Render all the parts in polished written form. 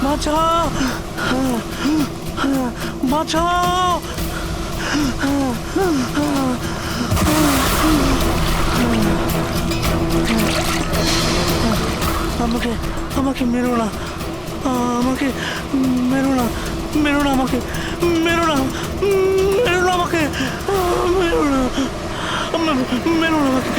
বাঁচাও, বাঁচাও। আমাকে আমাকে মেরো না, আমাকে মেরো না, মেরো না, আমাকে মেরো না, মেরো না, আমাকে মেরো না, মেরো না আমাকে।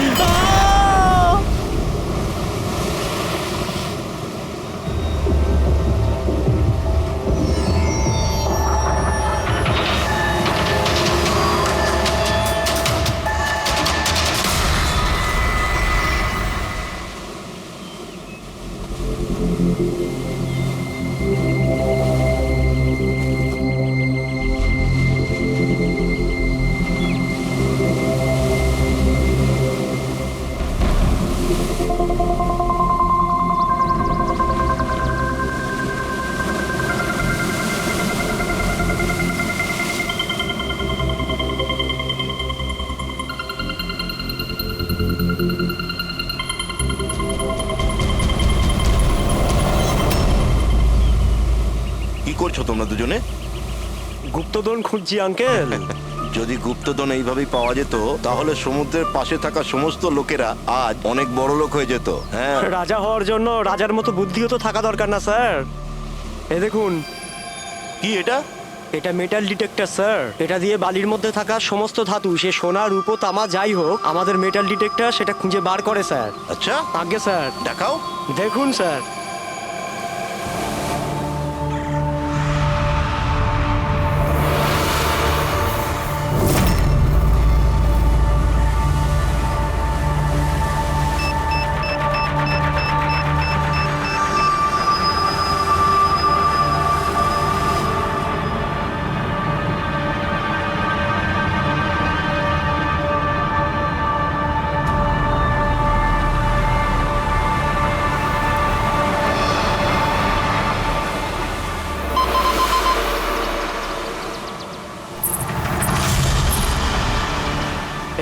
কি করছো তোমরা দুজনে? গুপ্তধন খুঁজছি আঙ্কেল। যদি গুপ্তধন এইভাবেই পাওয়া যেত তাহলে সমুদ্রের পাশে থাকা সমস্ত লোকেরা আজ অনেক বড় লোক হয়ে যেত। হ্যাঁ, রাজা হওয়ার জন্য রাজার মতো বুদ্ধিও তো থাকা দরকার না স্যার। এ দেখুন, কি এটা? এটা মেটাল ডিটেক্টর স্যার। এটা দিয়ে বালির মধ্যে থাকা সমস্ত ধাতু, সে সোনা রূপো তামা যাই হোক, আমাদের মেটাল ডিটেক্টর সেটা খুঁজে বার করে স্যার। আচ্ছা, আগে স্যার দেখাও। দেখুন স্যার।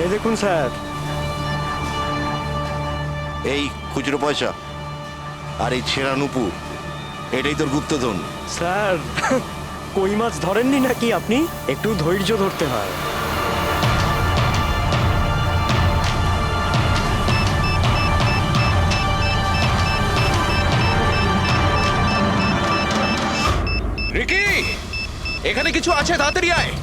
এই দেখুন স্যার। এই খুচরো পয়সা আর এই ছেঁড়া নুপুর, এটাই তোর গুপ্তধন। স্যার, কই মাছ ধরেননি নাকি আপনি? একটু ধৈর্য ধরতে হয়। রিকি, এখানে কিছু আছে, তাড়াতাড়ি আয়।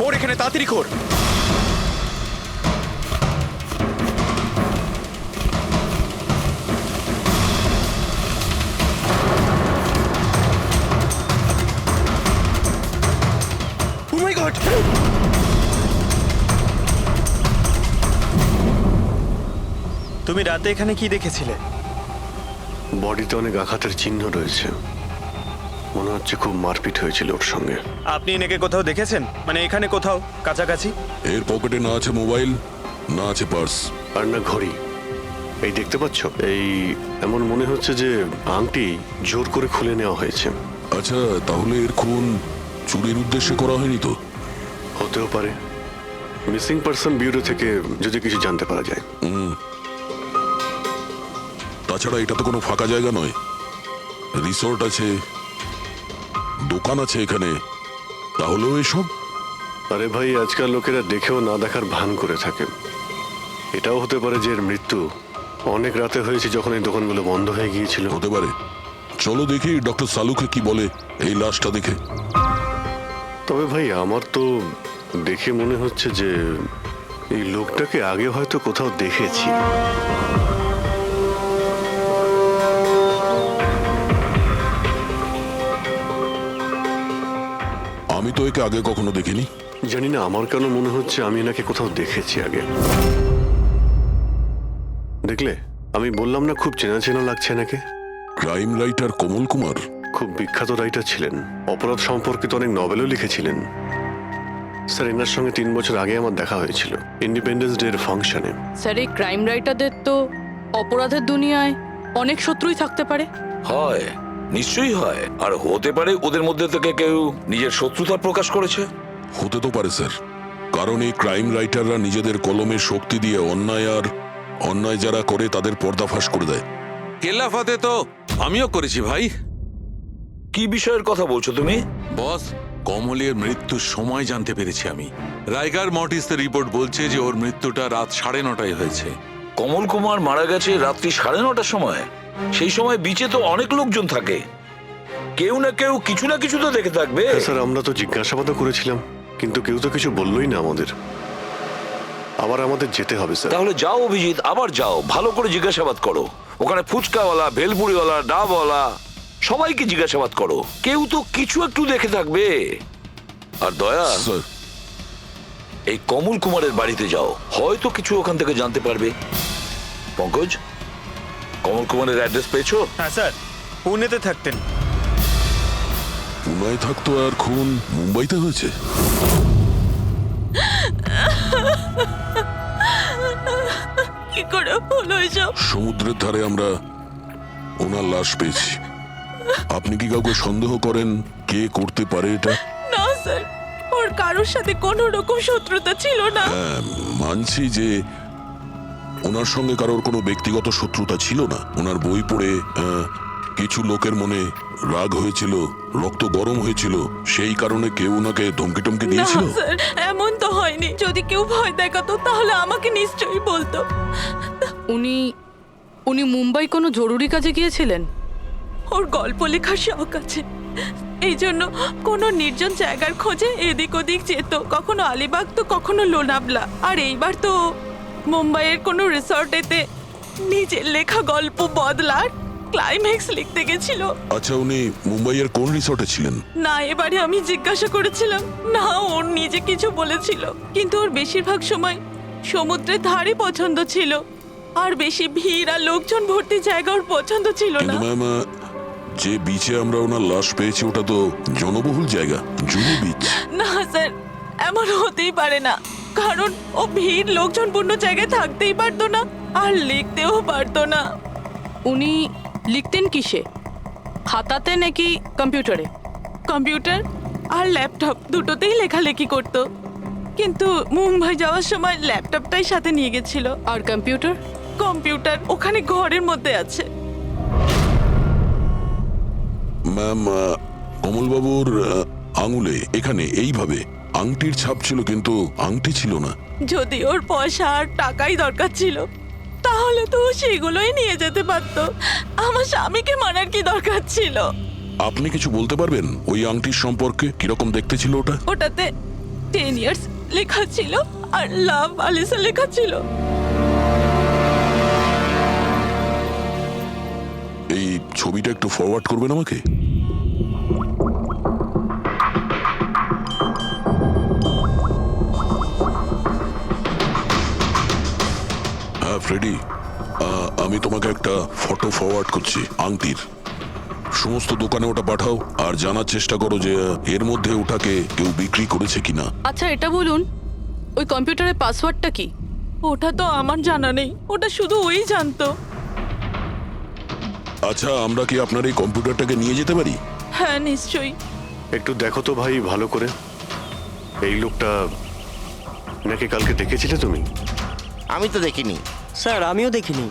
কর এখানে, তাড়াতাড়ি কর। Oh my God! তুমি রাতে এখানে কি দেখেছিলে? বডিতে অনেক আঘাতের চিহ্ন রয়েছে, মনে হচ্ছে খুব মারপিট হয়েছিল ওর সঙ্গে। আপনি এনাকে কোথাও দেখেছেন? মানে এখানে কোথাও কাছাকাছি? এর পকেটে না আছে মোবাইল, না আছে পার্স। আর না ঘড়ি। এই দেখতে পাচ্ছ, এই এমন মনে হচ্ছে যে আংটি জোর করে খুলে নেওয়া হয়েছে। আচ্ছা, তাহলে এর খুন চুরির উদ্দেশ্যে করা হয়নি তো? হতেও পারে। মিসিং পারসন ব্যুরো থেকে যদি কিছু জানতে পারা যায়। তাছাড়া এটা তো কোনো ফাঁকা জায়গা নয়, রিসোর্ট আছে, দোকান আছে এখানে, তাহলেও এসব। আরে ভাই, আজকাল লোকেরা দেখেও না দেখার ভান করে থাকে। এটাও হতে পারে যে এর মৃত্যু অনেক রাতে হয়েছে, যখন এই দোকানগুলো বন্ধ হয়ে গিয়েছিল। হতে পারে। চলো দেখি ডক্টর সালুকে কি বলে এই লাশটা দেখে। তবে ভাই, আমার তো দেখে মনে হচ্ছে যে এই লোকটাকে আগে হয়তো কোথাও দেখেছি। আমি তো একে আগে কখনো দেখিনি। জানি না, আমার কেন মনে হচ্ছে আমি এনাকে কোথাও দেখেছি আগে। দেখলে, আমি বললাম না খুব চেনা চেনা লাগছে এনাকে। ক্রাইম রাইটার কমল কুমার খুব বিখ্যাত রাইটার ছিলেন, অপরাধ সম্পর্কিত অনেক নভেলও লিখেছিলেন। স্যার, এনার সঙ্গে 3 বছর আগে আমার দেখা হয়েছিল ইন্ডিপেন্ডেন্স ডে এর ফাংশনে। স্যার, এই ক্রাইম রাইটারদের তো অপরাধের দুনিয়ায় অনেক শত্রুই থাকতে পারে। হয়, নিশ্চয়ই হয়। আর হতে পারে ওদের মধ্যে থেকে কেউ নিজের শত্রুতা প্রকাশ করেছে। হতে তো পারে স্যার, কারণ এই ক্রাইম রাইটাররা নিজেদের কলমের শক্তি দিয়ে অন্যায় যারা করে তাদের পর্দাফাশ করে দেয়। কেল্লাফাতে তো আমিও করেছি ভাই। কি বিষয়ের কথা বলছো তুমি? বস, কমলের মৃত্যুর সময় জানতে পেরেছি আমি। রাইগার মর্টিসের রিপোর্ট বলছে যে ওর মৃত্যুটা রাত 9:30টায় হয়েছে। কমল কুমার মারা গেছে রাত্রি 9:30টার সময়। সেই সময় বিচে তো অনেক লোকজন থাকে, কেউ না কেউ কিছু না কিছু তো দেখে থাকবে। হ্যাঁ স্যার, আমরা তো জিজ্ঞাসাবাদও করেছিলাম, কিন্তু কেউ তো কিছু বললোই না আমাদের। আবার আমাদের যেতে হবে স্যার। তাহলে যাও অভিজিৎ, আবার যাও, ভালো করে জিজ্ঞাসাবাদ করো। ওখানে ফুচকাওয়ালা, ভেলপুরিওয়ালা, ডাবওয়ালা সবাইকে জিজ্ঞাসাবাদ করো, কেউ তো কিছু একটু দেখে থাকবে। আর দয়া, স্যার, এই কমল কুমারের বাড়িতে যাও, হয়তো কিছু ওখান থেকে জানতে পারবে। পঙ্কজ, কমল কুমারের অ্যাড্রেস পেয়েছো? হ্যাঁ স্যার, পুনেতে থাকতেন। পুনায় থাকতো আর খুন মুম্বাইতে হয়েছে। কি করে হলো এসব? সমুদ্রের ধারে আমরা ওনার লাশ পেয়েছি। আপনি কি কাউকে সন্দেহ করেন কে করতে পারে এটা? না স্যার, ওর কারোর সাথে কোনো রকম শত্রুতা ছিল না। হ্যাঁ, মানছি যে ওনার সঙ্গে কারোর কোনো ব্যক্তিগত শত্রুতা ছিল না। ওনার বই পড়ে কিছু লোকের মনে রাগ হয়েছিল, রক্ত গরম হয়েছিল, সেই কারণে কেউ ওনাকে ধমকি টমকি না দিয়েছিল। স্যার, এমন তো হয়নি। যদি কেউ ভয় দেখাতো তাহলে আমাকে নিশ্চয়ই বলতো। উনি উনি মুম্বাই কোনো জরুরি কাজে গিয়েছিলেন? ওর গল্প লেখার শখ আছে, এই জন্য কোনো নির্জন জায়গার খোঁজে এদিক ওদিক যেত, কখনো আলিবাগ তো কখনো লোনাভলা। আর এইবার তো মুম্বাইয়ের কোনো রিসর্টেতে নিজের লেখা গল্প বদলার ক্লাইম্যাক্স লিখতে গেছিল। আচ্ছা, উনি মুম্বাইয়ের কোন রিসর্টে ছিলেন? না, এবারে আমি জিজ্ঞাসা করেছিলাম না, ওর নিজে কিছু বলেছিল, কিন্তু ওর বেশিরভাগ সময় সমুদ্রের ধারে পছন্দ ছিল, আর বেশি ভিড় আর লোকজন ভর্তি জায়গা ওর পছন্দ ছিল না। কিন্তু ম্যাম, যে বিচে আমরা ওনার লাশ পেয়েছি ওটা তো জনবহুল জায়গা, জুহু বিচ। না স্যার, এমন হতেই পারে না, কারণ ও ভিড় লোকজনপূর্ণ জায়গায় থাকতেই পারতো না, আর লিখতেও পারতো না। উনি লিখতেন কিসে? খাতাতে নাকি কম্পিউটারে? কম্পিউটার আর ল্যাপটপ দুটোতেই লেখালেখি করতো, কিন্তু মুম্বাই যাওয়ার সময় ল্যাপটপটাই সাথে নিয়ে গেছিল। আর কম্পিউটার? কম্পিউটার ওখানে ঘরের মধ্যে আছে। ম্যাম, কমলবাবুর আঙুলে এখানে এইভাবে আংটির ছাপ ছিল, কিন্তু আংটি ছিল না। যদি ওর পয়সা আর টাকাই দরকার ছিল তাহলে তো ও সেগুলোই নিয়ে যেতে পারতো। আমার স্বামীকে মারার কি দরকার ছিল? আপনি কিছু বলতে পারবেন ওই আংটির সম্পর্কে? কিরকম দেখতে ছিল ওটা? ওটাতে 10 ইয়ার্স লেখা ছিল আর লাভ আলিসা লেখা ছিল। এই ছবিটা একটু ফরওয়ার্ড করবেন আমাকে? হ্যাঁ ফ্রেডি, আমি তোমাকে একটা ফটো ফরওয়ার্ড করছি আংটির। সমস্ত দোকানে ওটা পাঠাও আর জানার চেষ্টা করো যে এর মধ্যে ওটাকে কেউ বিক্রি করেছে কিনা। আচ্ছা, এটা বলুন, ওই কম্পিউটারের পাসওয়ার্ডটা কি? ওটা তো আমার জানা নেই, ওটা শুধু ওই জানতো। আচ্ছা, আমরা কি আপনার এই কম্পিউটারটাকে নিয়ে যেতে পারি? হ্যাঁ নিশ্চয়ই। একটু দেখো তো ভাই ভালো করে, এই লোকটা নাকি কালকে দেখেছিলে তুমি? আমি তো দেখিনি। স্যার, আমিও দেখিনি।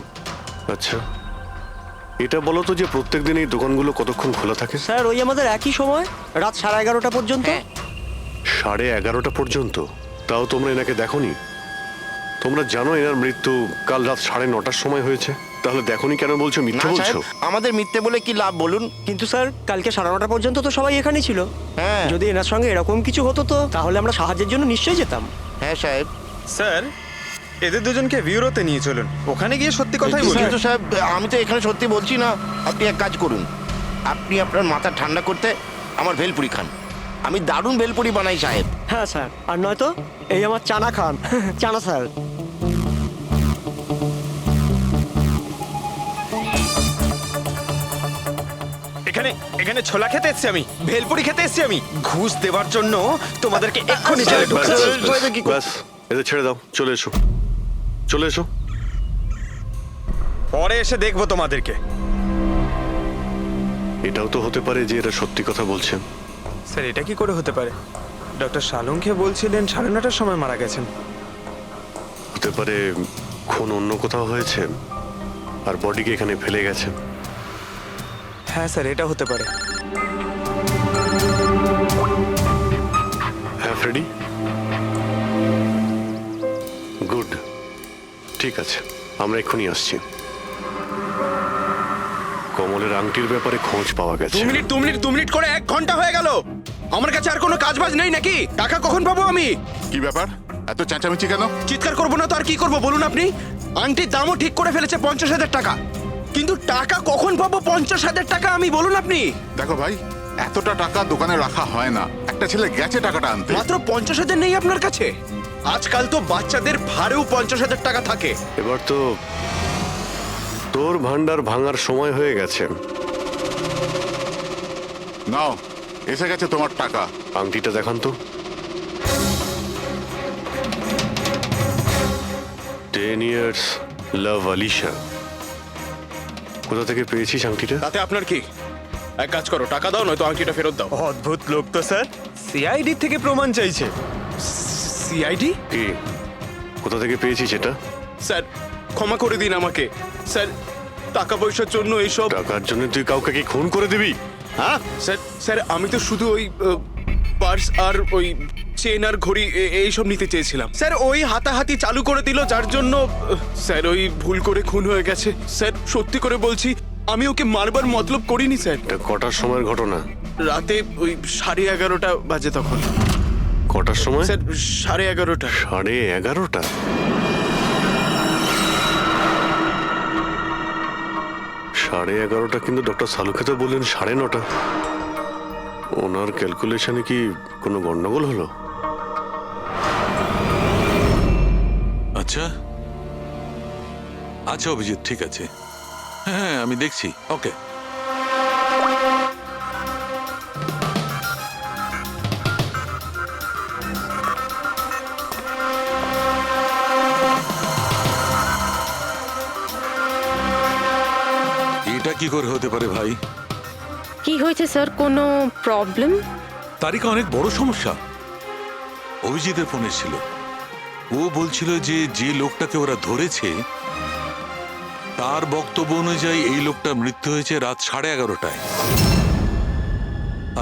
আচ্ছা, এটা বলো তো যে প্রত্যেকদিন এই দোকানগুলো কতক্ষণ খোলা থাকে? স্যার, ওই আমাদের একই সময়, রাত 11:30 পর্যন্ত। 11:30 পর্যন্ত? তাও তোমরা এনাকে দেখোনি? তোমরা জানো এনার মৃত্যু কাল রাত 9:30টার সময় হয়েছে, তাহলে দেখোনি কেন বলছো? না মিথ্যে সাহেব, বলছো? আমাদের মিথ্যে বলে কি লাভ বলুন? কিন্তু স্যার, কালকে 9:30 পর্যন্ত তো সবাই এখানেই ছিল। হ্যাঁ। যদি এনার সঙ্গে এরকম কিছু হতো তো তাহলে আমরা সাহায্যের জন্য নিশ্চয়ই যেতাম। হ্যাঁ সাহেব। স্যার, এদের দুজনকে ভিউরোতে নিয়ে চলুন, ওখানে গিয়ে সত্যি কথাই বলুন। কিন্তু সাহেব, আমি তো এখানে সত্যি বলছি না। আপনি এক কাজ করুন, আপনি আপনার মাথা ঠান্ডা করতে আমার ভেলপুরি খান। আমি দারুণ ভেলপুরি বানাই সাহেব। হ্যাঁ স্যার, আর নয়তো এই আমার চানা খান। চানা স্যার। এখানে এখানে ছোলা খেতে এসেছি আমি, ভেলপুরি খেতে এসেছি আমি। ঘুষ দেওয়ার জন্য তোমাদেরকে এক্ষুনি জেলে ব্যাস, ঢুকাচ্ছি। ব্যাস, ব্যাস, এদের ছেড়ে দাও, চলে এসো, চলে এসো। পরে এসে দেখবো তোমাদেরকে। এটাও তো হতে পারে যে এরা সত্যি কথা বলছেন। স্যার, এটা কি করে হতে পারে? ডক্টর শালুংকে বলছিলেন 9:30টার সময় মারা গেছেন। হতে পারে খুন অন্য কোথাও হয়েছে আর বডিকে এখানে ফেলে গেছেন। হ্যাঁ স্যার, এটা হতে পারে। হ্যাঁ ফ্রেডি, গুড, ঠিক আছে, আমরা এক্ষুনি আসছি। কমলের আংটির ব্যাপারে খোঁজ পাওয়া গেছে। 2 মিনিট করে 1 ঘন্টা হয়ে গেল। আমার কাছে আর কোনো কাজবাজ নেই নাকি? টাকা কখন পাবো আমি? কি ব্যাপার, এত চেঁচামেচি কেন? চিৎকার করবো না তো আর কি করবো বলুন আপনি? আংটির দামও ঠিক করে ফেলেছে 50,000 টাকা, কিন্তু টাকা কখন পাবো 50,000 টাকা আমি বলুন আপনি? দেখো ভাই, এতটা টাকা দোকানে রাখা হয় না। একটা ছেলে গেছে টাকাটা আনতে। মাত্র 50,000 নেই আপনার কাছে? আজকাল তো বাচ্চাদের ভাড়েও 50,000 টাকা থাকে। এবার তো তোর ভান্ডার ভাঙার সময় হয়ে গেছে। নাও, এসে গেছে তোমার টাকা। আংটিটা দেখান তো। 10 years লাভ আলিশা। কোথা থেকে পেয়েছিস আংটিটা? তাতে আপনার কি? এক কাজ করো, টাকা দাও, নয়তো আংটিটা ফেরত দাও। অদ্ভুত লোক তো স্যার, সিআইডি থেকে প্রমাণ চাইছে। সিআইডি? কি, কোথা থেকে পেয়েছিস এটা? স্যার ক্ষমা করে দিন আমাকে স্যার, টাকা পয়সার জন্য এইসব। টাকার জন্য তুই কাউকে কি খুন করে দিবি? হ্যাঁ স্যার স্যার আমি তো শুধু ওই পার্স আর ওই চেন আর ঘড়ি এইসব নিতে চেয়েছিলাম স্যার। ওই হাতাহাতি চালু করে দিল, যার জন্য স্যার ওই ভুল করে খুন হয়ে গেছে। স্যার সত্যি করে বলছি, আমি ওকে মারবার মতলব করিনি স্যার। এটা কটার সময়ের ঘটনা? রাতে ওই 11:30 বাজে তখন। কটার সময়? স্যার 11:30। 11:30? সাড়ে 11:30 কিন্তু ডক্টর সালুকে তো বললেন 9:30। ওনার ক্যালকুলেশনে কি কোনো গন্ডগোল হলো? আচ্ছা আচ্ছা অভিজিৎ, ঠিক আছে, হ্যাঁ আমি দেখছি। ওকে, এটা কি করে হতে পারে ভাই? কি হয়েছে স্যার, কোনো প্রবলেম? তারিকা অনেক বড় সমস্যা। অভিজিতের ফোন এসেছিল, ও বলছিল যে যে লোকটাকে ওরা ধরেছে তার বক্তব্য অনুযায়ী এই লোকটার মৃত্যু হয়েছে রাত 11:30টায়,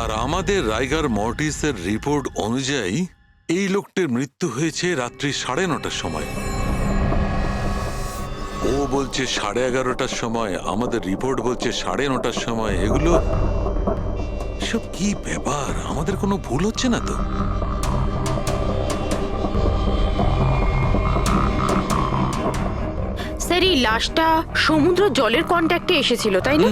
আর আমাদের রাইগার মর্টিসের রিপোর্ট অনুযায়ী এই লোকটির মৃত্যু হয়েছে রাত্রি 9:30টার সময়। ও বলছে 11:30টার সময়, আমাদের রিপোর্ট বলছে 9:30টার সময়। এগুলো সব কি ব্যাপার? আমাদের কোনো ভুল হচ্ছে না তো? স্যার এই লাশটা সমুদ্র জলের কন্ট্যাক্টে এসেছিল, তাই না?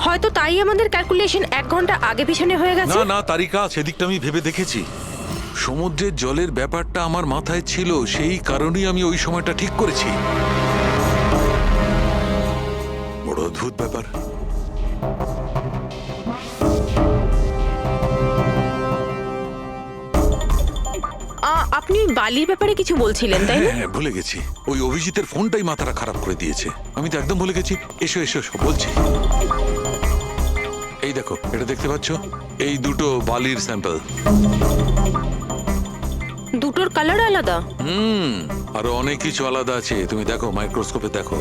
হয়তো তাই আমাদের ক্যালকুলেশন 1 ঘন্টা আগে পিছনে হয়ে গেছে। না না তারিকা, সেদিকটা আমি ভেবে দেখেছি। সমুদ্রের জলের ব্যাপারটা আমার মাথায় ছিল, সেই কারণেই আমি ওই সময়টা ঠিক করেছি। বড় অদ্ভুত ব্যাপার। আপনি বালির ব্যাপারে কিছু বলছিলেন, তাই না? হ্যাঁ ভুলে গেছি, ওই অভিজিতের ফোনটাই মাথাটা খারাপ করে দিয়েছে। আমি তো একদম ভুলে গেছি। এসো এসো এসো, বলছি। এই দেখো, এটা দেখতে পাচ্ছ? এই দুটো বালির স্যাম্পল। দুটোর কালার আলাদা? আরো অনেক কিছু আলাদা আছে, তুমি দেখো, মাইক্রোস্কোপে দেখো।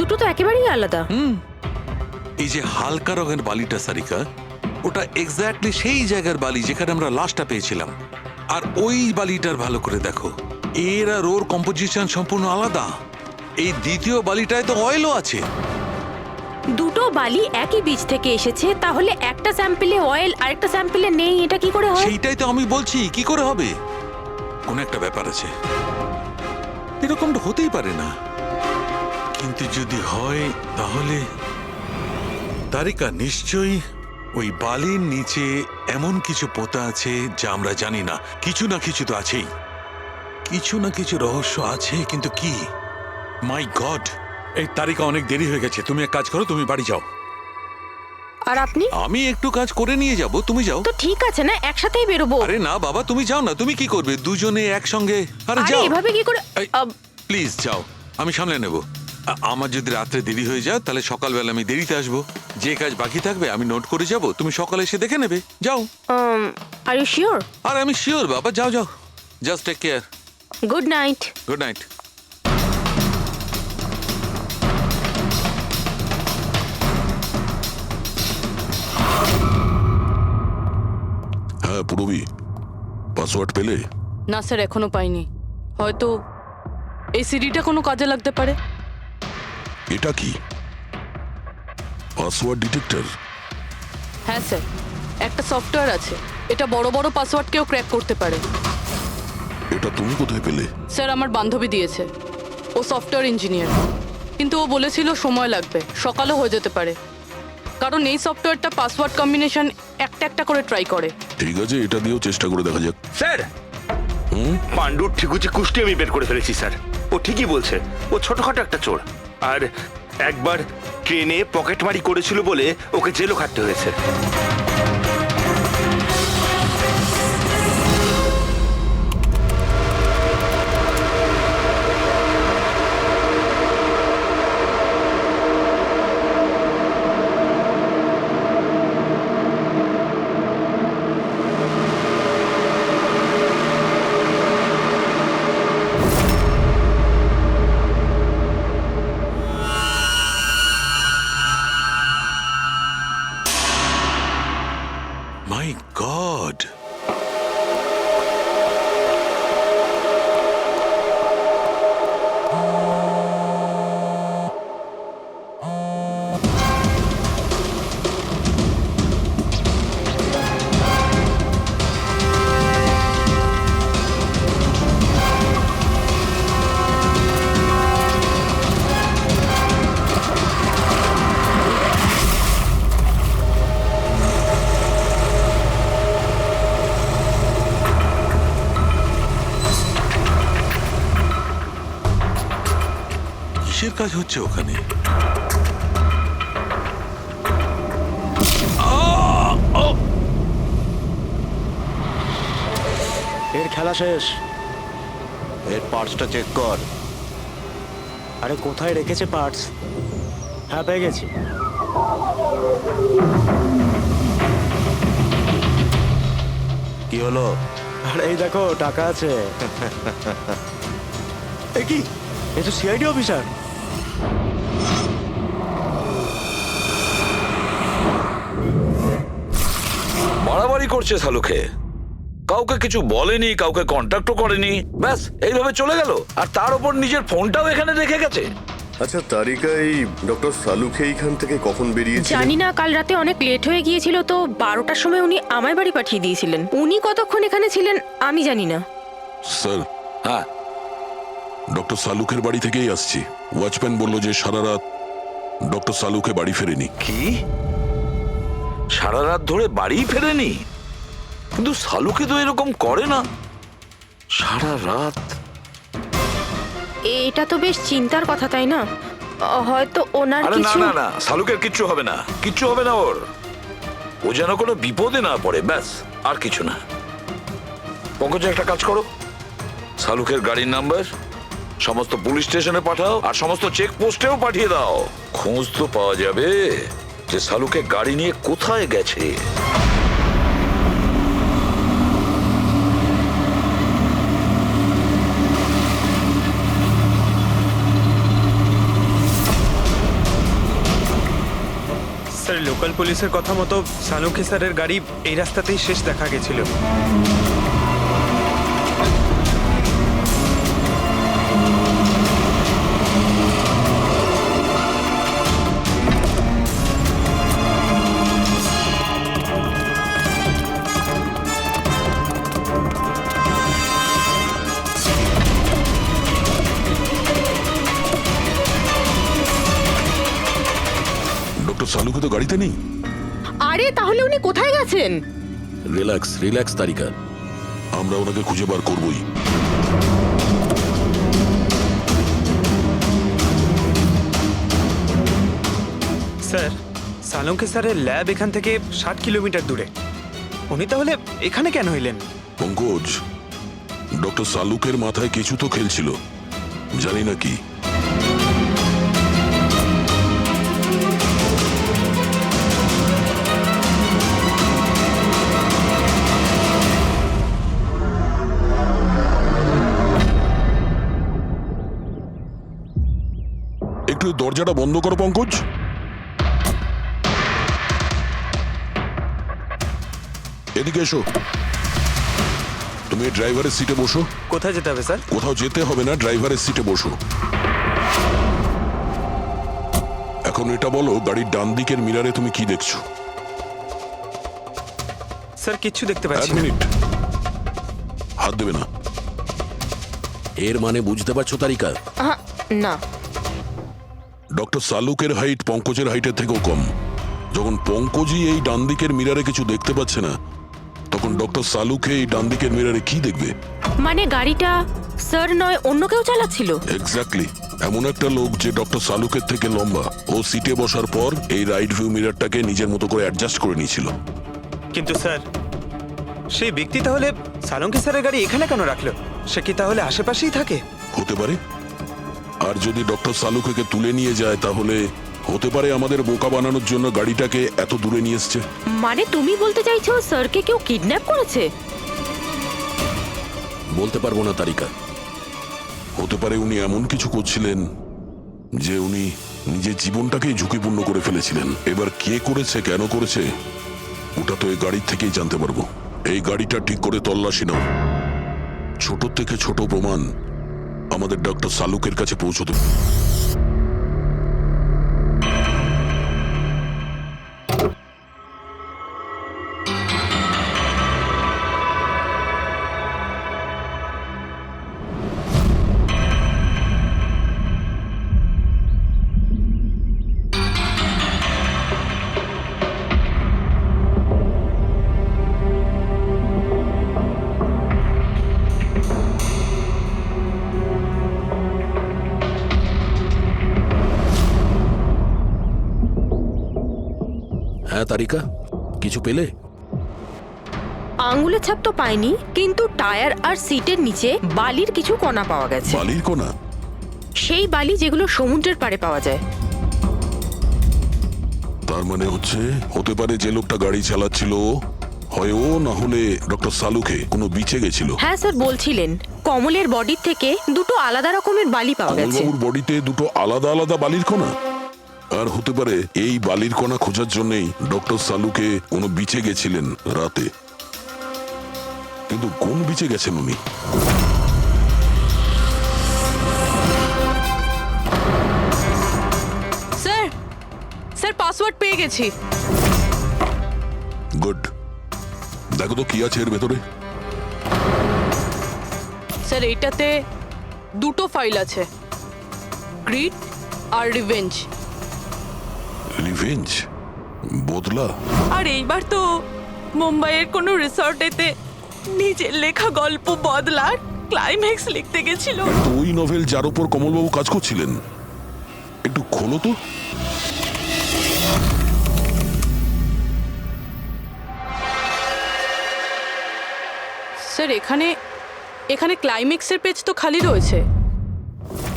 দুটো তো একেবারেই আলাদা। এই যে হালকা রঙের বালিটা সারিকা, ওটা এক্স্যাক্টলি সেই জায়গার বালি যেখানে আমরা লাশটা পেয়েছিলাম। আর ওই বালিটার ভালো করে দেখো, এর আর ওর কম্পোজিশন সম্পূর্ণ আলাদা। এই দ্বিতীয় বালিটায় তো অয়েলও আছে। দুটো বালি একই বীজ থেকে এসেছে, তাহলে একটা স্যাম্পলে অয়েল আরেকটা স্যাম্পলে নেই, এটা কি করে হয়? সেইটাই তো আমি বলছি, কি করে হবে? কোন একটা ব্যাপার আছে, এরকমটা হতেই পারে না। কিন্তু যদি হয় তাহলে তারিকা নিশ্চয়ই ওই বালির নিচে এমন কিছু পোতা আছে যা আমরা জানি না। কিছু না কিছু তো আছেই, কিছু না কিছু রহস্য আছে, কিন্তু কি? মাই গড, এই তারিকা অনেক দেরি হয়ে গেছে। তুমি এক কাজ করো, তুমি বাড়ি যাও। আর আপনি? আমি একটু কাজ করে নিয়ে যাব, তুমি যাও। তো ঠিক আছে না, একসাথেই বেরোবো। আরে না বাবা, তুমি যাও না। তুমি কি করবে দুজনে একসঙ্গে? আরে আরে যাও। এভাবে কি করে? প্লিজ যাও, আমি সামলে নেব। আমার যদি রাত্রে দেরি হয়ে যায় তাহলে সকালবেলা আমি দেরিতে আসবো। যে কাজ বাকি থাকবে আমি নোট করে যাব, তুমি সকালে এসে দেখে নেবে। যাও। Are you sure? আর আমি শিওর বাবা, যাও যাও, just take care. Good night. Good night. হ্যাঁ পুরবি, পাসওয়ার্ড পেলে? না স্যার, এখনো পাইনি। হয়তো এই সিডিটা কোনো কাজে লাগতে পারে। এটা কি পাসওয়ার্ড ডিটেক্টর? হ্যাঁ স্যার, একটা সফটওয়্যার আছে, এটা বড় বড় পাসওয়ার্ডকেও ক্র্যাক করতে পারে। এটা তুমি কোথায় পেলে? স্যার, আমার বান্ধবী দিয়েছে। ও সফটওয়্যার ইঞ্জিনিয়ার, কিন্তু ও বলেছিল সময় লাগবে, সকালও হয়ে যেতে পারে, কারণ এই সফটওয়্যারটা পাসওয়ার্ড কম্বিনেশন একটা একটা করে ট্রাই করে। ঠিক আছে, এটা দিয়েও চেষ্টা করে দেখা যাক। স্যার, পাণ্ডুর ঠিকুচি কুষ্টি আমি বের করে ফেলেছি স্যার। ও ঠিকই বলছে, ও ছোটখাটো একটা চোর, আর একবার ট্রেনে পকেটমারি করেছিল বলে ওকে জেলও খাটতে হয়েছে। মাই গড, কিসের কাজ হচ্ছে ওখানে? এর খেলা শেষ। এর পার্টসটা চেক কর। আরে কোথায় রেখেছে পার্টস? হ্যাঁ, পেয়ে গেছি। কি হলো? আরে এই দেখো, টাকা আছে। এ কি, এ তো সিআইডি অফিসার। বাড়াবাড়ি করছে শালুকে, কাউকে কিছু বলেনি, কাউকে কন্ট্যাক্টও করেনি, ব্যাস এইভাবে চলে গেল। আর তার উপর নিজের ফোনটাও এখানে রেখে গেছে। আচ্ছা তারিকা, এই ডক্টর সালুকে এইখান থেকে কখন বেরিয়েছে? জানি না, কাল রাতে অনেক লেট হয়ে গিয়েছিল তো 12টার সময় উনি আমায় বাড়ি পাঠিয়ে দিয়েছিলেন। উনি কতক্ষণ এখানে ছিলেন আমি জানি না। স্যার, হ্যাঁ, ডক্টর সালুকের বাড়ি থেকেই আসছি। ওয়াচম্যান বলল যে সারা রাত ডক্টর সালুকে বাড়ি ফেরেনি। কি সারা রাত ধরে বাড়ি ফেরেনি? কিন্তু শালুকে তো এরকম করে না, সারা রাত। এটা তো বেশ চিন্তার কথা, তাই না? হয়তো ওনার আরে না কিছু। না না, শালুকের কিচ্ছু হবে না, কিচ্ছু হবে না ওর। ও যেন কোনো বিপদে না পড়ে, ব্যাস, আর কিছু না। পঙ্কজ, একটা কাজ করো, শালুকের গাড়ির নাম্বার সমস্ত পুলিশ স্টেশনে পাঠাও, আর সমস্ত চেক পোস্টেও পাঠিয়ে দাও। খোঁজ তো পাওয়া যাবে যে শালুকে গাড়ি নিয়ে কোথায় গেছে। স্যার, লোকাল পুলিশের কথা মতো সালুকে স্যারের গাড়ি এই রাস্তাতেই শেষ দেখা গেছিল। ডক্টর সালুকে তো গাড়িতে নেই। আরে তাহলে উনি কোথায় গেছেন? রিল্যাক্স রিল্যাক্স তারিকা, আমরা ওনাকে খুঁজে বার করবই। স্যার, সালুকে স্যারের ল্যাব এখান থেকে 60 কিলোমিটার দূরে। উনি তাহলে এখানে কেন এলেন? পঙ্কজ, ডক্টর সালুকের মাথায় কিছু তো খেলছিল, জানি না কি। একটু দরজাটা বন্ধ করো পঙ্কজ। এদিকে এসো। তুমি ড্রাইভারের সিটে বসো। কোথায় যেতে হবে স্যার? কোথাও যেতে হবে না, ড্রাইভারের সিটে বসো। এখন এটা বলো, গাড়ির ডান দিকের মিরারে তুমি কি দেখছো? স্যার কিচ্ছু দেখতে এক পাচ্ছি না। মিনিট, হাত দেবে না। এর মানে বুঝতে পারছো তারিকা? না। ডক্টর সালুকের হাইট পঙ্কজের হাইটের থেকেও কম। যখন পঙ্কজই এই ডান দিকের মিরারে কিছু দেখতে পাচ্ছে না, তখন ডক্টর সালুকে এই ডান দিকের মিরারে কি দেখবে? মানে গাড়িটা স্যার নয় অন্য কেউ চালাচ্ছিল? এক্স্যাক্টলি, এমন একটা লোক যে ডক্টর সালুকের থেকে লম্বা। ও সিটে বসার পর এই রাইট ভিউ মিরারটাকে নিজের মতো করে অ্যাডজাস্ট করে নিয়েছিল। কিন্তু স্যার, সেই ব্যক্তি তাহলে সালঙ্কি স্যারের গাড়ি এখানে কেন রাখলো? সে কি তাহলে আশেপাশেই থাকে? হতে পারে। আর যদি ডক্টর সালুকে তুলে নিয়ে যায়, তাহলে হতে পারে আমাদের বোকা বানানোর জন্য গাড়িটাকে এত দূরে নিয়ে এসছে। মানে তুমি বলতে চাইছো স্যারকে কেউ কিডন্যাপ করেছে? বলতে পারবো না তারিকা। হতে পারে উনি এমন কিছু করছিলেন যে উনি নিজের জীবনটাকেই ঝুঁকিপূর্ণ করে ফেলেছিলেন। এবার কে করেছে, কেন করেছে, ওটা তো এই গাড়ির থেকেই জানতে পারবো। এই গাড়িটা ঠিক করে তল্লাশি নাও। ছোট থেকে ছোট প্রমাণ আমাদের ডক্টর সালুকের কাছে পৌঁছতে। হ্যাঁ তারিকা, কিছু পেলে? আঙ্গুলের ছাপ তো পাইনি, কিন্তু টায়ার আর সিটের নিচে বালির কিছু কণা পাওয়া গেছে। বালির কোনা? সেই বালি যেগুলো সমুদ্রের পাড়ে পাওয়া যায়। তার মানে হতে পারে যে লোকটা গাড়ি চালাচ্ছিল হয় ও, না হলে ডক্টর সালুকে কোনো বিচে গেছিল। হ্যাঁ স্যার বলছিলেন কমলের বডির থেকে দুটো আলাদা রকমের বালি পাওয়া গেছে। কমলবাবুর বডিতে দুটো আলাদা আলাদা বালির কণা? আর হতে পারে এই বালির কণা খোঁজার জন্যই ডক্টর সালুকে কোনো বিচে গেছিলেন রাতে। কিন্তু কোন বিচে গেছেন উনি? স্যার, স্যার পাসওয়ার্ড পেয়ে গেছি। গুড। দেখো তো কি আছে এর ভেতরে। স্যার এইটাতে দুটো ফাইল আছে, গ্রিড আর রিভেঞ্জ। রিভেঞ্জ? বদলা? আর এইবার তো মুম্বাইয়ের কোনো রিসর্টেতে নিজের লেখা গল্প বদলার ক্লাইম্যাক্স লিখতে গেছিল। তো ওই নভেল যার উপর কমলবাবু কাজ করছিলেন, একটু খোলো তো। স্যার এখানে এখানে ক্লাইম্যাক্সের পেজ তো খালি রয়েছে।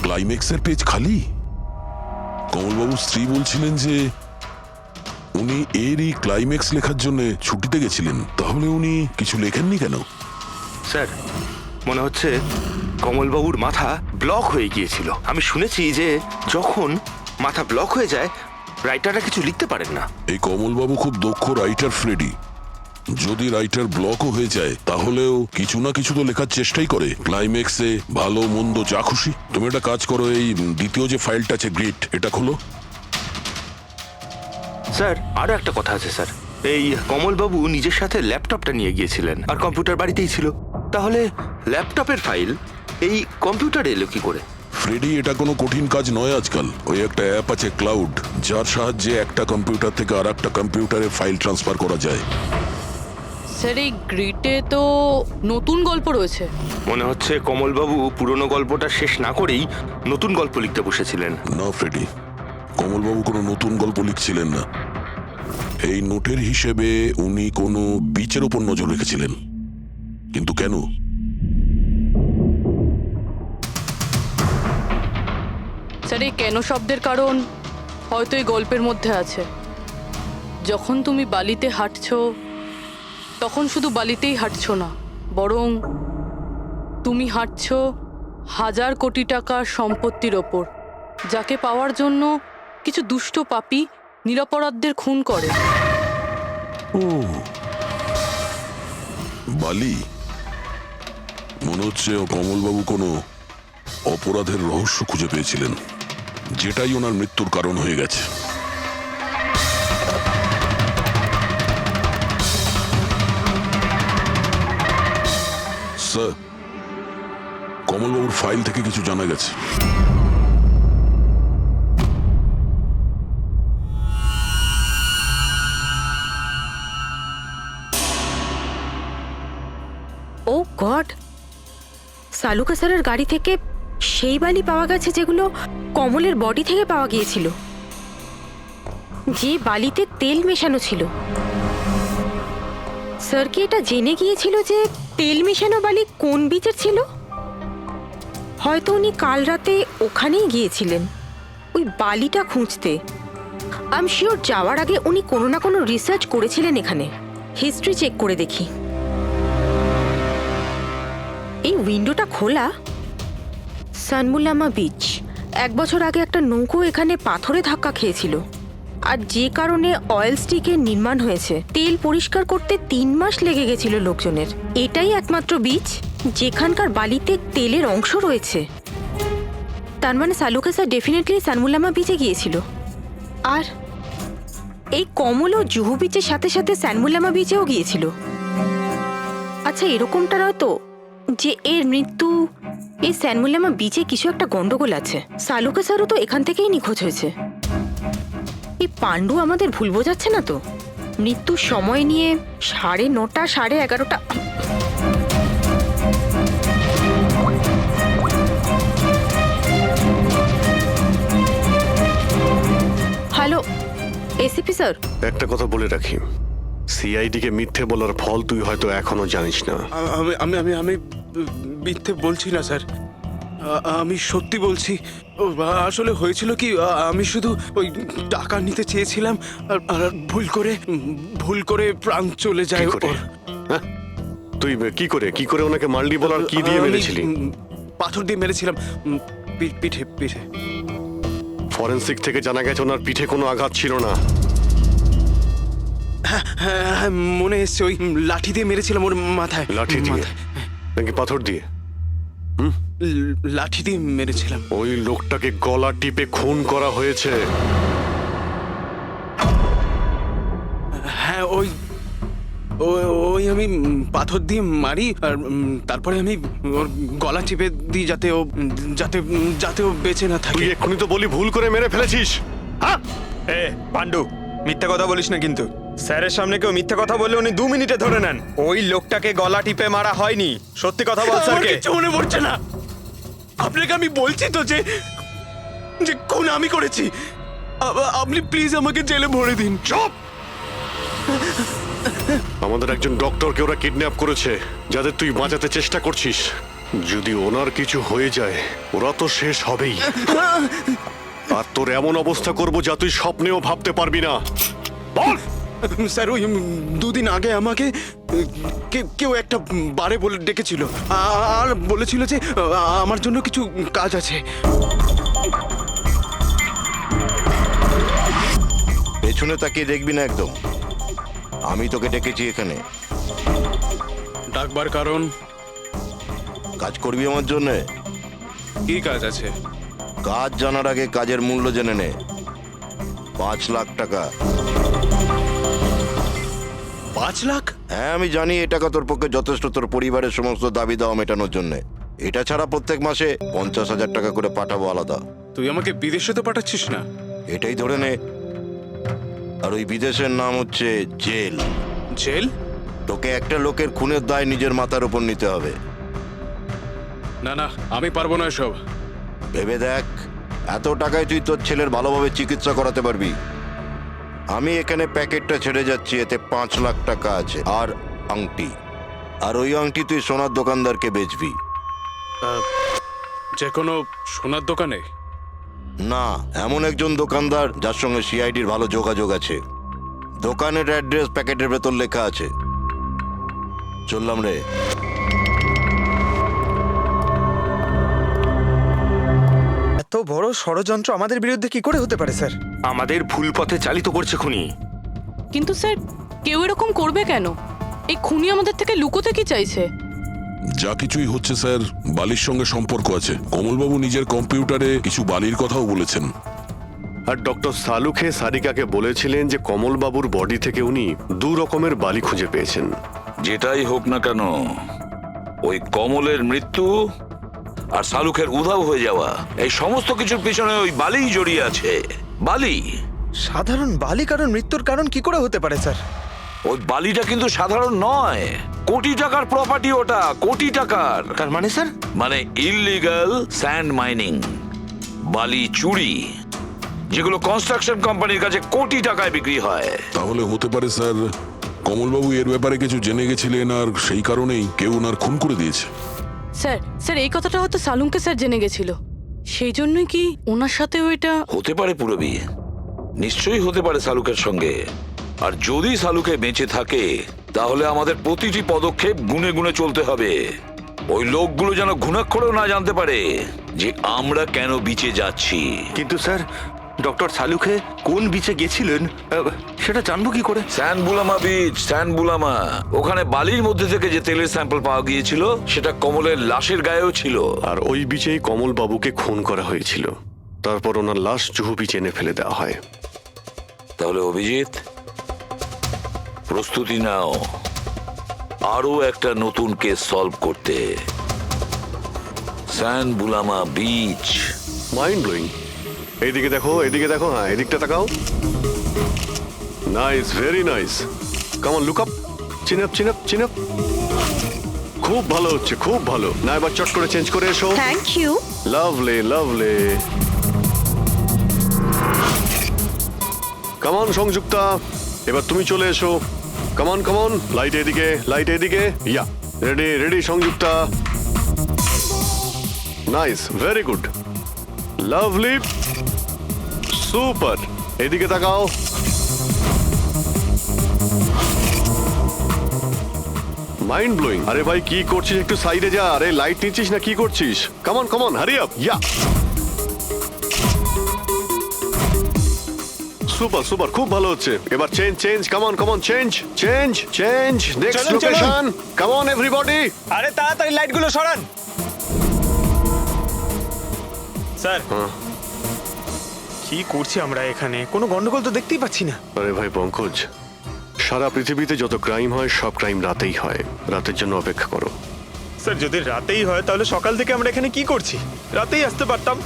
ক্লাইম্যাক্সের পেজ খালি? কমলবাবুর স্ত্রী বলছিলেন যে উনি এরই ক্লাইম্যাক্স লেখার জন্য ছুটিতে গেছিলেন। তাহলে উনি কিছু লেখেননি কেন? স্যার মনে হচ্ছে কমলবাবুর মাথা ব্লক হয়ে গিয়েছিল। আমি শুনেছি যে যখন মাথা ব্লক হয়ে যায় রাইটাররা কিছু লিখতে পারেন না। এই কমলবাবু খুব দক্ষ রাইটার ফ্রেডি। যদি রাইটার ব্লকও হয়ে যায়, তাহলেও কিছু না কিছু তো লেখার চেষ্টাই করে। ক্লাইম্যাক্সে ভালো মন্দ যা খুশি। তুমি একটা কাজ করো, এই দ্বিতীয় যে ফাইলটা আছে গ্রিড, এটা খোলো। স্যার আরো একটা কথা আছে স্যার, এই কমলবাবু নিজের সাথে ল্যাপটপটা নিয়ে গিয়েছিলেন আর কম্পিউটার বাড়িতেই ছিল। তাহলে ল্যাপটপের ফাইল এই কম্পিউটারে এলো কি করে? ফ্রেডি, এটা কোনো কঠিন কাজ নয় আজকাল। ওই একটা অ্যাপ আছে ক্লাউড, যার সাহায্যে একটা কম্পিউটার থেকে আর একটা কম্পিউটারে ফাইল ট্রান্সফার করা যায়। স্যার এই গ্রিডে তো নতুন গল্প রয়েছে। মনে হচ্ছে কমলবাবু পুরনো গল্পটা শেষ না করেই নতুন গল্প লিখতে বসেছিলেন। না ফ্রেডি, কমলবাবু কোনো নতুন গল্প লিখছিলেন না। এই নোটের হিসেবে উনি কোনো বিচের উপর নজর রেখেছিলেন। কিন্তু কেন? স্যার এই কেন শব্দের কারণ হয়তো এই গল্পের মধ্যে আছে। যখন তুমি বালিতে হাঁটছো, তখন শুধু বালিতেই হাঁটছো না, বরং তুমি হাঁটছো 1000 কোটি টাকার সম্পত্তির ওপর, যাকে পাওয়ার জন্য কিছু দুষ্ট পাপী নিরপরাধদের খুন করে। ও বালি, মনে হচ্ছে কমলবাবু কোনো অপরাধের রহস্য খুঁজে পেয়েছিলেন, যেটাই ওনার মৃত্যুর কারণ হয়ে গেছে। স্যার, কমলবাবুর ফাইল থেকে কিছু জানা গেছে। ও গড, সালুকা স্যারের গাড়ি থেকে সেই বালি পাওয়া গেছে যেগুলো কমলের বডি থেকে পাওয়া গিয়েছিল, যে বালিতে তেল মেশানো ছিল। স্যার কি এটা জেনে গিয়েছিল যে তেল মেশানো বালি কোন বিচের ছিল? হয়তো উনি কাল রাতে ওখানেই গিয়েছিলেন ওই বালিটা খুঁজতে। আই এম শিওর যাওয়ার আগে উনি কোনো না কোনো রিসার্চ করেছিলেন এখানে। হিস্ট্রি চেক করে দেখি। এই উইন্ডোটা খোলা। সানমুলামা বিচ, 1 বছর আগে একটা নৌকো এখানে পাথরে ধাক্কা খেয়েছিল, আর যে কারণে অয়েল স্টিকের নির্মাণ হয়েছে। তেল পরিষ্কার করতে 3 মাস লেগে গেছিল লোকজনের। এটাই একমাত্র বিচ যেখানকার বালিতে তেলের অংশ রয়েছে। তার মানে সালুকা স্যার ডেফিনেটলি সানমুলামা বিচে গিয়েছিল। আর এই কমলও জুহু বিচের সাথে সাথে সানমুলামা বিচেও গিয়েছিল। আচ্ছা, এরকমটা নয় তো যে এর মৃত্যু এই সানমুলামা বিচে কিছু একটা গন্ডগোল আছে? সালুকা স্যারও তো এখান থেকেই নিখোঁজ হয়েছে। এই পাণ্ডু আমাদের ভুল বোঝাচ্ছে না তো? মৃত্যুর সময় নিয়ে 9:30 11:30। হ্যালো এসিপি স্যার, একটা কথা বলে রাখি, সিআইডি কে মিথ্যে বলার ফল তুই হয়তো এখনো জানিস না। আমি আমি আমি আমি মিথ্যে বলছি না স্যার, আমি সত্যি বলছি। আসলে হয়েছিল কি, আমি শুধু ওই টাকা নিতে চেয়েছিলাম আর ভুল করে প্রাণ চলে যায় কি করে? ওর। হ্যাঁ? তুই কি করে ওনাকে মাল্ডি বলার কি দিয়ে আমি, মেরেছিলি? পাথর দিয়ে মেরেছিলাম, পিঠে পিঠে। ফরেনসিক থেকে জানা গেছে ওনার পিঠে কোনো আঘাত ছিল না। হ্যাঁ, মনে এসছে ওই লাঠি দিয়ে মেরেছিলাম ওর মাথায়। লাঠি দিয়ে নাকি পাথর দিয়ে? লাঠি দিয়ে মেরেছিলাম। ওই লোকটাকে গলা টিপে খুন করা হয়েছে। হ্যাঁ, ওই আমি পাথর দিয়ে মারি, আর তারপরে আমি ওর গলা চিপে দিই যাতে ও বেঁচে না থাকে। তুই এক্ষুনি তো বলি ভুল করে মেরে ফেলেছিস। এ পাণ্ডু, মিথ্যা কথা বলিস না কিন্তু। স্যারের সামনে কেউ মিথ্যা কথা বললে উনি 2 মিনিটে ধরে নেন। ওই লোকটাকে গলা টিপে মারা হয়নি। সত্যি কথা বল স্যারকে। কিছু মনে পড়ছে না। আপনাকে আমি বলছি তো যে খুন আমি করেছি। আপনি প্লিজ আমাকে জেলে ভরে দিন। চুপ! আমাদের একজন ডক্টরকে ওরা কিডন্যাপ করেছে, যাদের তুই বাঁচাতে চেষ্টা করছিস। যদি ওনার কিছু হয়ে যায় ওরা তো শেষ হবেই। আর তোর এমন অবস্থা করবো যা তুই স্বপ্নেও ভাবতে পারবি না। বল! স্যার, ওই 2 দিন আগে আমাকে কেউ একটা বারে বলে ডেকেছিল আর বলেছিল যে আমার জন্য কিছু কাজ আছে। পেছনে তাকিয়ে দেখবি না একদম। আমি তোকে ডেকেছি এখানে। ডাকবার কারণ? কাজ করবি আমার জন্য। কি কাজ আছে? কাজ জানার আগে কাজের মূল্য জেনে নে। 5 লাখ টাকা। 5 লাখ? হ্যাঁ, আমি জানি এই টাকা তোর পক্ষে যথেষ্ট তোর পরিবারের সমস্ত দাবি দাওয়া মেটানোর জন্য। এটা ছাড়া প্রত্যেক মাসে 50,000 টাকা করে পাঠাবো আলাদা। তুই আমাকে বিদেশে তো পাঠাচ্ছিস না? এটাই ধরে নে। আর ওই বিদেশের নাম হচ্ছে জেল। জেল? তোকে একটা লোকের খুনের দায় নিজের মাথার উপর নিতে হবে। না না, আমি পারবো না এসব। ভেবে দেখ, এত টাকায় তুই তোর ছেলের ভালোভাবে চিকিৎসা করাতে পারবি। আমি এখানে প্যাকেটটা ছেড়ে যাচ্ছি, এতে 5 লাখ টাকা আছে আর আংটি। আর ওই আংটি তুই সোনার দোকানদারকে বেচবি। যে কোনো সোনার দোকানে? না, এমন একজন দোকানদার যার সঙ্গে সিআইডির ভালো যোগাযোগ আছে। দোকানের অ্যাড্রেস প্যাকেটের ভেতর লেখা আছে। চললাম রে। এত বড় ষড়যন্ত্র আমাদের বিরুদ্ধে কি করে হতে পারে স্যার? আমাদের ভুল পথে চালিত করছে খুনি। কিন্তু স্যার কেউ এরকম করবে কেন? এই খুনি আমাদের থেকে লুকোতে কি চাইছে? যা কিছুই হচ্ছে স্যার, বালির সঙ্গে সম্পর্ক আছে। কমলবাবু নিজের কম্পিউটারে কিছু বালির কথাও বলেছেন। আর ডক্টর সালুখে সারিকাকে বলেছিলেন যে কমলবাবুর বডি থেকে উনি 2 রকমের বালি খুঁজে পেয়েছেন। যেটাই হোক না কেন, ওই কমলের মৃত্যু আর শালুকের উধাও হয়ে যাওয়া, এই সমস্ত কিছুর পিছনে ওই বালিই জড়িয়ে আছে। বালি। সাধারণ বালি কারণ মৃত্যুর কারণ কি করে হতে পারে স্যার? ওই বালিটা কিন্তু সাধারণ নয়, কোটি টাকার প্রপার্টি ওটা, কোটি টাকার। তার মানে স্যার? মানে ইললিগাল স্যান্ড মাইনিং, বালি চুরি, যেগুলো কনস্ট্রাকশন কোম্পানির কাছে কোটি টাকায় বিক্রি হয়। তাহলে হতে পারে স্যার কমলবাবু এর ব্যাপারে কিছু জেনে গেছিলেন আর সেই কারণেই কেউ ওনার খুন করে দিয়েছে। স্যার এই কথাটা হয়তো সালুমকে স্যার জেনে গেছিল, সেই জন্যই কি ওনার সাথেও এটা হতে পারে। পুরবী, নিশ্চয়ই হতে পারে শালুকের সঙ্গে। আর যদি শালুকে বেঁচে থাকে তাহলে আমাদের প্রতিটি পদক্ষেপ গুনে গুনে চলতে হবে। ওই লোকগুলো যেন ঘুণাক্ষরেও না জানতে পারে যে আমরা কেন বিচে যাচ্ছি। কিন্তু স্যার, ডক্টর সালুখে কোন বিচে গেছিলেন সেটা জানবো কি করে? স্যানবুলামা বিচ, স্যানবুলামা। ওখানে বালির মধ্যে থেকে যে তেলের স্যাম্পল পাওয়া গিয়েছিল সেটা কমলের লাশের গায়েও ছিল। আর ওই বিচেই কমলবাবুকে খুন করা হয়েছিল। তারপর ওনার লাশ জুহু বিচে এনে ফেলে দেওয়া হয়। তাহলে অভিজিৎ, প্রস্তুতি নাও আরো একটা নতুন কেস সলভ করতে। স্যানবুলামা বিচ। Mind blowing. এইদিকে দেখো, এদিকে দেখো, হ্যাঁ এদিকটা তাকাও। Nice, very nice. Come on, look up, chin up, chin up, chin up. খুব ভালো হচ্ছে, খুব ভালো। না এবার চট করে চেঞ্জ করে এসো। Thank you. Lovely, lovely. Come on Sanjukta, এবার তুমি চলে এসো। Come on, come on. Light এদিকে, লাইট এদিকে। Yeah, ready, ready Sanjukta. Nice, very good, lovely, super. এদিকে তাকাও। Mind blowing. আরে ভাই কি করছিস? একটু সাইডে যা। আরে লাইট নিচ্ছিস না কি করছিস? Come on come on, hurry up. Yeah, super super, খুব ভালো হচ্ছে। এবার change change, come on come on, change change change. Next location, come on everybody. আরে তাড়াতাড়ি লাইটগুলো সরান। স্যার, কি করছি আমরা এখানে? কোনো গন্ডগোল তো দেখতেই পাচ্ছি না। আরে ভাই পঙ্কজ, সারা পৃথিবীতে যত ক্রাইম হয় সব ক্রাইম রাতেই হয়। রাতের জন্য অপেক্ষা করো। স্যার যদি রাতেই হয় তাহলে সকাল থেকে আমরা এখানে কি করছি? রাতেই আসতে পারতাম।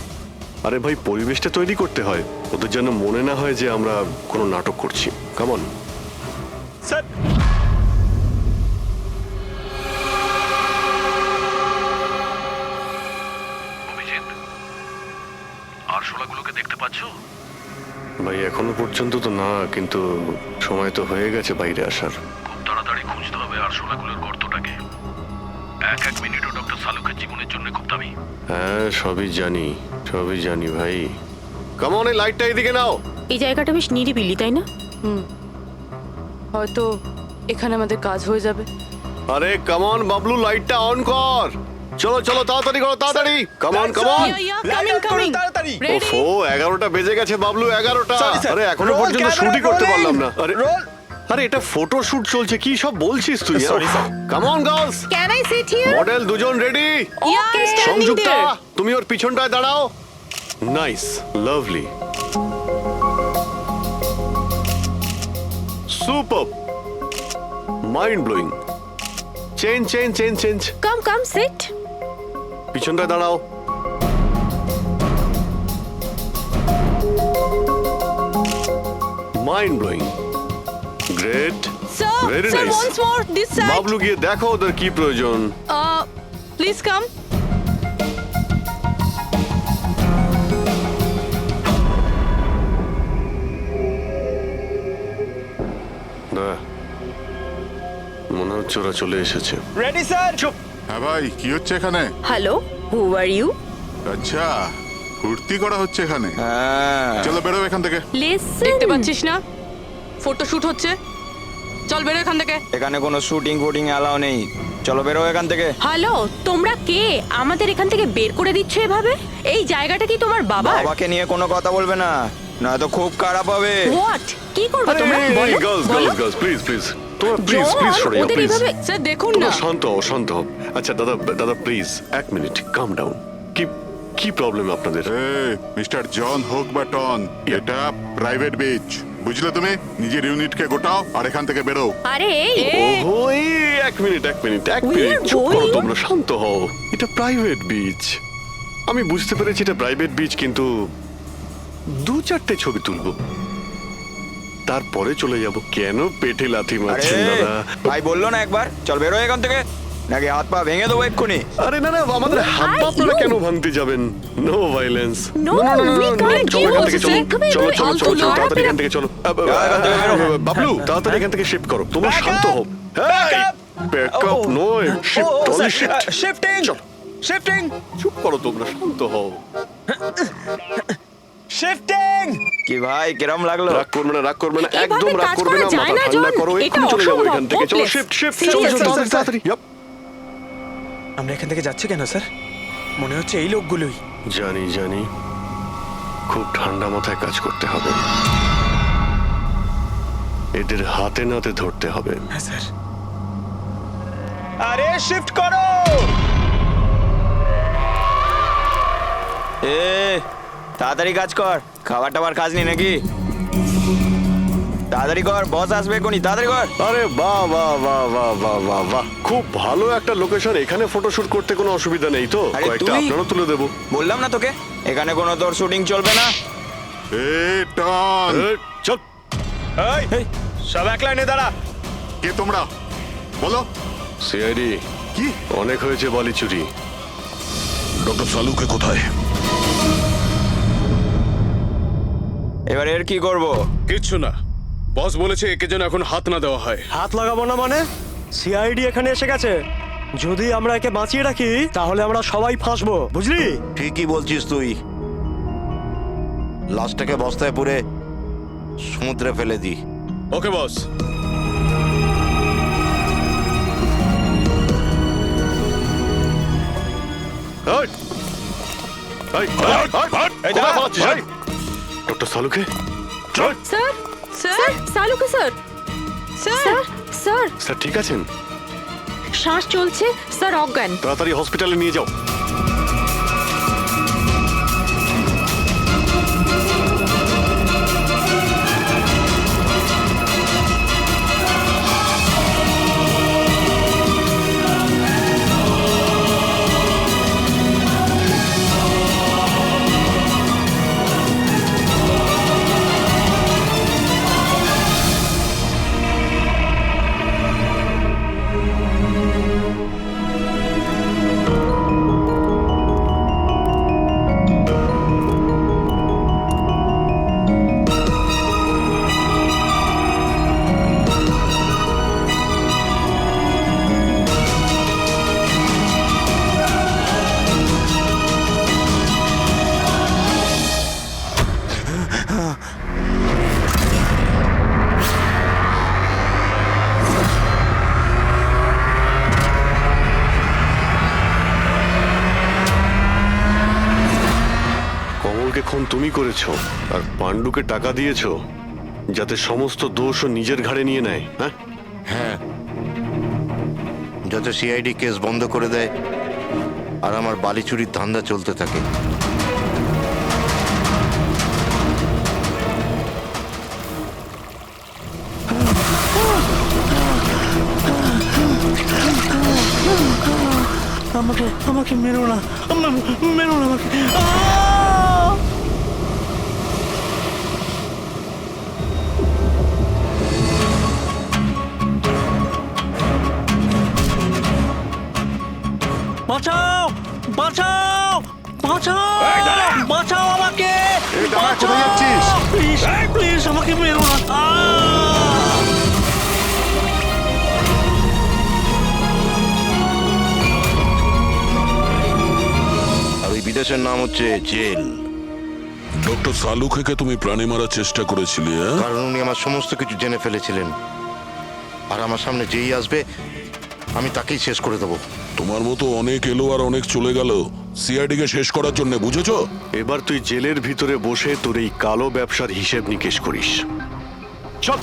আরে ভাই পরিবেশটা তৈরি করতে হয়, ওদের যেন মনে না হয় যে আমরা কোনো নাটক করছি। Come on sir. আরশোলাগুলোকে দেখতে পাচ্ছো? ভাই এখনো পর্যন্ত তো না, কিন্তু সময় তো হয়ে গেছে বাইরে আসার। খুব তাড়াতাড়ি খুঁজতে হবে আরশোলাগুলোর গর্তটাকে। এক এক মিনিটও ডক্টর সালুকের জীবনের জন্য খুব দামি। হ্যাঁ সবই জানি, সবই জানি ভাই। কামন, এই লাইটটা এদিকে নাও। এই জায়গাটা বেশ নিরিবিলি, তাই না? হয়তো এখানে আমাদের কাজ হয়ে যাবে। আরে কামন বাবলু, লাইটটা অন কর। চলো চলো, তাড়াতাড়ি করো, তাড়াতাড়ি। Come on come on. তাড়াতাড়ি। ওফো, 11টা বেজে গেছে বাবলু, 11টা। আরে এখনো পর্যন্ত শুটই করতে পারলাম না। আরে আরে এটা ফটো শুট চলছে, কি সব বলছিস তুই? Come on girls, can I sit here? Model দুজন রেডি। সংযুক্তা, তুমি ওর পিছনটায় দাঁড়াও। Nice, lovely, super, mind blowing. Change change change change. Come come, sit. পিছনটায় দাঁড়াও। Mind blowing, great, very nice. Bablu গিয়ে দেখো ওদের কি প্রয়োজন। Please come. মনে হচ্ছে ওরা চলে এসেছে। Ready sir. চুপ। হ্যাঁ ভাই, কি হচ্ছে এখানে? Hello, who are you? আচ্ছা, ফুর্তি করা হচ্ছে এখানে। চলো বেরো এখান থেকে। লিসেন, দেখতে পাচ্ছিস না ফটো শুট হচ্ছে? চল বেরো এখান থেকে। এখানে কোনো শুটিং ফুটিং অ্যালাউ নেই। চলো বেরো এখান থেকে। হ্যালো, তোমরা কে? আমাদের এখান থেকে বের করে দিচ্ছ এভাবে? এই জায়গাটা কি তোমার বাবার? বাবাকে নিয়ে কোনো কথা বলবে না, নয়তো খুব খারাপ হবে। হোয়াট? কি করবে তোমরা? বলো, বলো। গার্লস প্লিজ প্লিজ তোমরা প্লিজ জন, প্লিজ সরে যাও ওদের প্লিজ। এভাবে- স্যার দেখুন তোমরা না। শান্ত হও, শান্ত হও। আচ্ছা দাদা দাদা প্লিজ এক মিনিট, কাম ডাউন। কি কি প্রবলেম আপনাদের? মিস্টার জন হোক বা টন, এটা প্রাইভেট বিচ, বুঝলে তুমি? নিজের ইউনিটকে গোটাও আর এখান থেকে বেরো। আরে এই, ওহো, এই এক মিনিট এক মিনিট এক We মিনিট are চুপ করো, going- তোমরা শান্ত হও। এটা প্রাইভেট বিচ, আমি বুঝতে পেরেছি এটা প্রাইভেট বিচ, কিন্তু 2-4টে ছবি তুলবো, তারপরে চলে যাব। কেন পেটে লাথি আরে মারছেন দাদা? ভাই বললো না একবার চল বেরো এখান থেকে, নাকি হাত পা ভেঙে দেবো এক্ষুনি। আরে না না, আমাদের হাত পা আপনারা কেন ভাঙতে যাবেন? No violence. No, we can't চলো do এখান থেকে, this. চলো এভাবে চলো চলো ফালতু চলো চলো, লড়াই তাড়াতাড়ি এখান থেকে চলো। বাবলু তাড়াতাড়ি এখান থেকে শিফট করো, তোমরা শান্ত হও। ব্যাকআপ নয়, শিফট অনলি শিফট। শিফটিং চলো। শিফটিং চুপ করো, তোমরা শান্ত হও। শিফটিং। কি ভাই কিরম লাগলো? রাগ করবে না, রাগ করবে না, এভাবে একদম রাগ কাজ করবে করা না, যায় মাথা না, ঠান্ডা জন। করো, এটা এক্ষুনি চলে যাবো অসম্ভব, এখান থেকে। চলো hopeless. শিফট শিফট, Seriously, চলো তাড়াতাড়ি তাড়াতাড়ি। Yup. আমরা এখান থেকে যাচ্ছি কেন স্যার? মনে হচ্ছে এই লোকগুলোই। জানি জানি, খুব ঠান্ডা মাথায় কাজ করতে হবে, এদের হাতে নাতে ধরতে হবে। হ্যাঁ স্যার। আরে শিফট করো। এ তাড়াতাড়ি কাজ কর, খাবার টাবার কাজ নেই নাকি? তাড়াতাড়ি কর, বস আসবে কোনি, তাড়াতাড়ি কর। আরে বাহ বাহ বাহ বাহ বাহ বাহ বাহ, খুব ভালো একটা লোকেশন, এখানে ফটোশুট করতে কোনো অসুবিধা নেই তো? আরে কয়েকটা তুই- আপনারও তুলে দেবো। বললাম না তোকে এখানে কোনো তোর শুটিং চলবে না। এ টন, চল। এই সব এক লাইনে দাঁড়া। কে তোমরা? বলো। সিআইডি কি? অনেক হয়েছে বালি চুরি। ডক্টর সালুকে কোথায়? এবার এর কি করব? কিচ্ছু না, বস বলেছে একে যেন এখন হাত না দেওয়া হয়। হাত লাগাবো না মানে? সিআইডি এখানে এসে গেছে, যদি আমরা একে বাঁচিয়ে রাখি তাহলে আমরা সবাই ফাঁসবো, বুঝলি? ঠিকই বলছিস তুই। লাশটাকে বস্তায় পুরে সমুদ্রে ফেলে দি। Okay boss. ডক্টর সালুকে স্যার, স্যার, সালুকে স্যার, স্যার, স্যার, স্যার ঠিক আছেন? শ্বাস চলছে, স্যার অজ্ঞান। তাড়াতাড়ি হসপিটালে নিয়ে যাও। কমলকে খুন তুমি করেছো আর পাণ্ডুকে টাকা দিয়েছো যাতে সমস্ত দোষ ও নিজের ঘাড়ে নিয়ে নেয়। হ্যাঁ হ্যাঁ, যাতে সিআইডি কেস বন্ধ করে দেয় আর আমার বালি চুরির ধান্দা চলতে থাকে। আমাকে আমাকে মেরো না, মেরো না আমাকে। আহ! বাঁচাও, বাঁচাও, বাঁচাও, বাঁচাও আমাকে। এই দাঁড়া, কোথায় যাচ্ছিস? প্লিজ প্লিজ আমাকে মেরো না। আহ! আর ওই বিদেশের নাম হচ্ছে জেল। ডক্টর সালুকে তুমি প্রাণে মারার চেষ্টা করেছিলে, হ্যাঁ? কারণ উনি আমার সমস্ত কিছু জেনে ফেলেছিলেন, আর আমার সামনে যেই আসবে আমি তাকেই শেষ করে দেবো। তোমার মতো অনেক এলো আর অনেক চলে গেল সিআইডি কে শেষ করার জন্য, বুঝেছো? এবার তুই জেলের ভিতরে বসে তোর এই কালো ব্যবসার হিসেব নিকেশ করিস। চল।